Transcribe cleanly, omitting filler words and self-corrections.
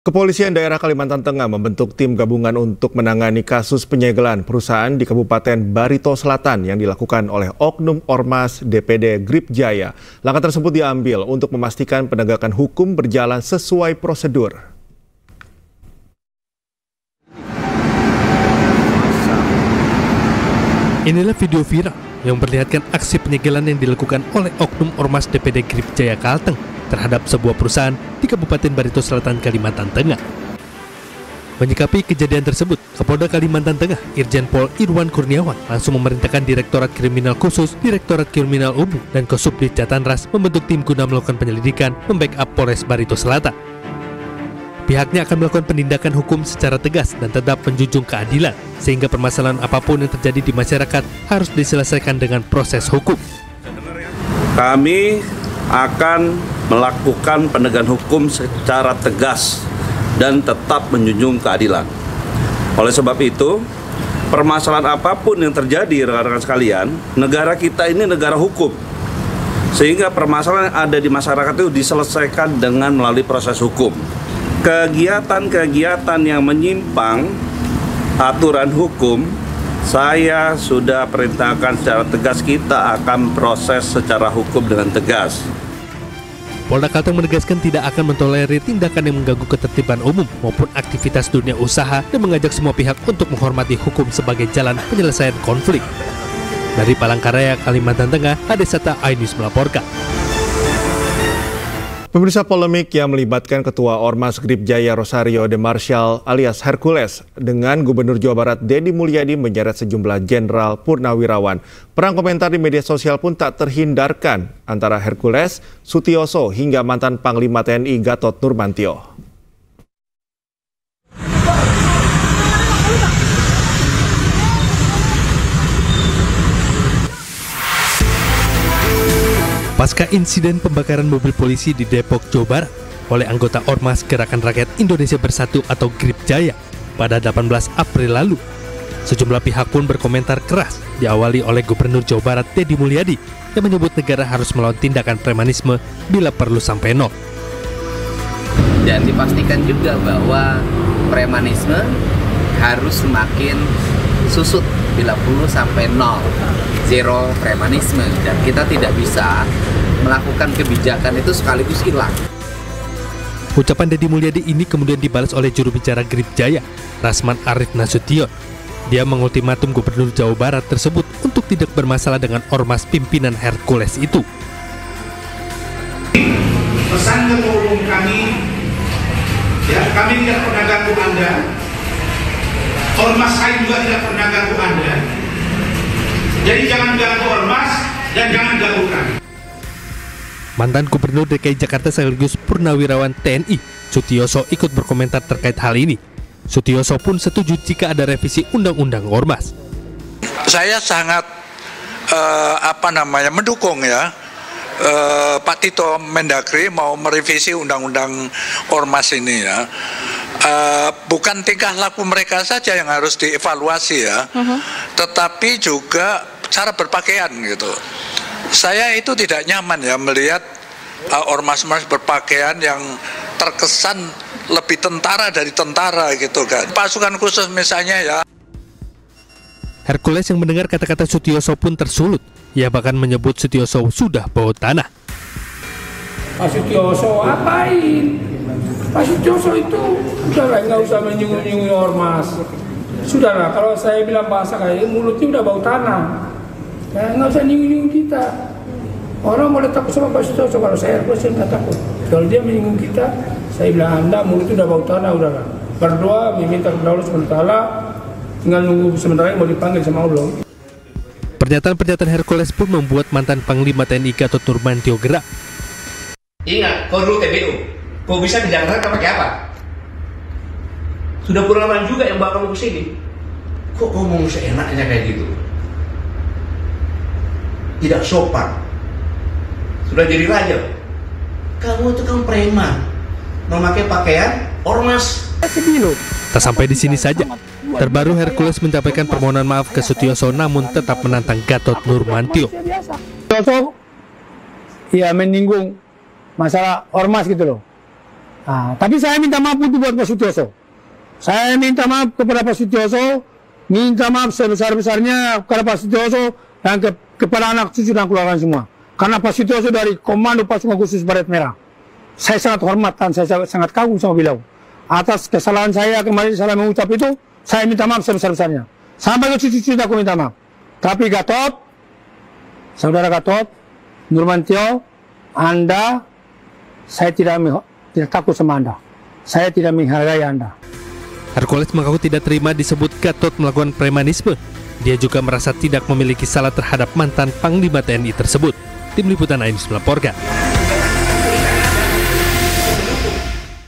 Kepolisian daerah Kalimantan Tengah membentuk tim gabungan untuk menangani kasus penyegelan perusahaan di Kabupaten Barito Selatan yang dilakukan oleh Oknum Ormas DPD Grip Jaya. Langkah tersebut diambil untuk memastikan penegakan hukum berjalan sesuai prosedur. Inilah video viral yang memperlihatkan aksi penyegelan yang dilakukan oleh Oknum Ormas DPD Grip Jaya Kalteng terhadap sebuah perusahaan di Kabupaten Barito Selatan, Kalimantan Tengah. Menyikapi kejadian tersebut, Kapolda Kalimantan Tengah, Irjen Pol Irwan Kurniawan, langsung memerintahkan Direktorat Kriminal Khusus, Direktorat Kriminal Umum, dan Kosubdit Jatanras membentuk tim guna melakukan penyelidikan membackup Polres Barito Selatan. Pihaknya akan melakukan penindakan hukum secara tegas dan tetap menjunjung keadilan, sehingga permasalahan apapun yang terjadi di masyarakat harus diselesaikan dengan proses hukum. Kami akan melakukan penegakan hukum secara tegas dan tetap menjunjung keadilan. Oleh sebab itu, permasalahan apapun yang terjadi, rekan-rekan sekalian, negara kita ini negara hukum. Sehingga permasalahan yang ada di masyarakat itu diselesaikan dengan melalui proses hukum. Kegiatan-kegiatan yang menyimpang aturan hukum, saya sudah perintahkan secara tegas, kita akan proses secara hukum dengan tegas. Polda Kalteng menegaskan tidak akan mentolerir tindakan yang mengganggu ketertiban umum maupun aktivitas dunia usaha dan mengajak semua pihak untuk menghormati hukum sebagai jalan penyelesaian konflik. Dari Palangkaraya, Kalimantan Tengah, Adesata iNews melaporkan. Pemirsa, polemik yang melibatkan Ketua Ormas Grip Jaya Rosario de Marshall alias Hercules dengan Gubernur Jawa Barat Deddy Mulyadi menyeret sejumlah jenderal purnawirawan. Perang komentar di media sosial pun tak terhindarkan antara Hercules, Sutioso hingga mantan Panglima TNI Gatot Nurmantio. Pasca insiden pembakaran mobil polisi di Depok, Jawa Barat oleh anggota Ormas Gerakan Rakyat Indonesia Bersatu atau Grip Jaya pada 18 April lalu, sejumlah pihak pun berkomentar keras, diawali oleh Gubernur Jawa Barat Deddy Mulyadi yang menyebut negara harus melawan tindakan premanisme bila perlu sampai nol. Dan dipastikan juga bahwa premanisme harus semakin susut bila perlu sampai nol. Zero premanisme, dan kita tidak bisa melakukan kebijakan itu sekaligus hilang. Ucapan Deddy Mulyadi ini kemudian dibalas oleh juru bicara Grip Jaya, Rasman Arif Nasution. Dia mengultimatum Gubernur Jawa Barat tersebut untuk tidak bermasalah dengan ormas pimpinan Hercules itu. Pesan ketua umum kami, ya, kami tidak pernah ganggu Anda. Ormas saya juga tidak pernah ganggu Anda. Jadi jangan ganggu ormas dan jangan ganggu kami. Mantan Gubernur DKI Jakarta sekaligus Purnawirawan TNI, Sutioso ikut berkomentar terkait hal ini. Sutioso pun setuju jika ada revisi Undang-Undang Ormas. Saya sangat mendukung ya Pak Tito Mendagri mau merevisi Undang-Undang Ormas ini ya. Bukan tingkah laku mereka saja yang harus dievaluasi ya, tetapi juga cara berpakaian gitu. Saya itu tidak nyaman ya melihat ormas-ormas berpakaian yang terkesan lebih tentara dari tentara gitu kan. Pasukan khusus misalnya ya. Hercules yang mendengar kata-kata Sutioso pun tersulut. Ia bahkan menyebut Sutioso sudah bawa tanah. Pak Sutioso apain? Pak Sutioso itu udahlah, nggak usah menyinggung-nyinggung ormas. Sudahlah, kalau saya bilang bahasa kayak ini, mulutnya udah bau tanah. Ya, nggak usah nyinggung-nyinggung kita. Orang boleh takut sama Pak Sutioso, kalau saya nggak takut. Kalau dia menyinggung kita, saya bilang Anda mulutnya udah bau tanah, udahlah. Berdoa, meminta kepada Allah SWT, tinggal nunggu sebentar lagi mau dipanggil sama Allah. Pernyataan Hercules pun membuat mantan Panglima TNI Gatot Nurmantio gerak. Ingat, kau dulu TBU. Kau bisa di Jakarta pakai apa? Sudah pengalaman juga yang bawa kamu ke sini. Kok ngomong seenaknya kayak gitu? Tidak sopan. Sudah jadi raja. Kamu itu kan preman, memakai pakaian ormas. Tak sampai di sini saja. Terbaru Hercules mencapaikan permohonan maaf ke Sutioso namun tetap menantang Gatot Nurmantio. Sutioso ya menyinggung masalah ormas gitu loh. Tapi saya minta maaf untuk buat Pak Sutioso. Saya minta maaf kepada Pak Sutioso, minta maaf sebesar-besarnya kepada Pak Sutioso dan kepada anak cucu dan keluarga semua. Karena Pak Sutioso dari Komando Pasukan Khusus Baret Merah, saya sangat hormat dan saya sangat kagum sama beliau. Atas kesalahan saya kemarin salah mengucap itu, saya minta maaf sebesar-besarnya. Sampai ke cucu-cucu aku minta maaf. Tapi Gatot, saudara Gatot, Nurmantio, Anda, saya tidak takut sama Anda. Saya tidak menghargai Anda. Hercules mengaku tidak terima disebut Gatot melakukan premanisme. Dia juga merasa tidak memiliki salah terhadap mantan Panglima TNI tersebut. Tim Liputan Ainus melaporkan.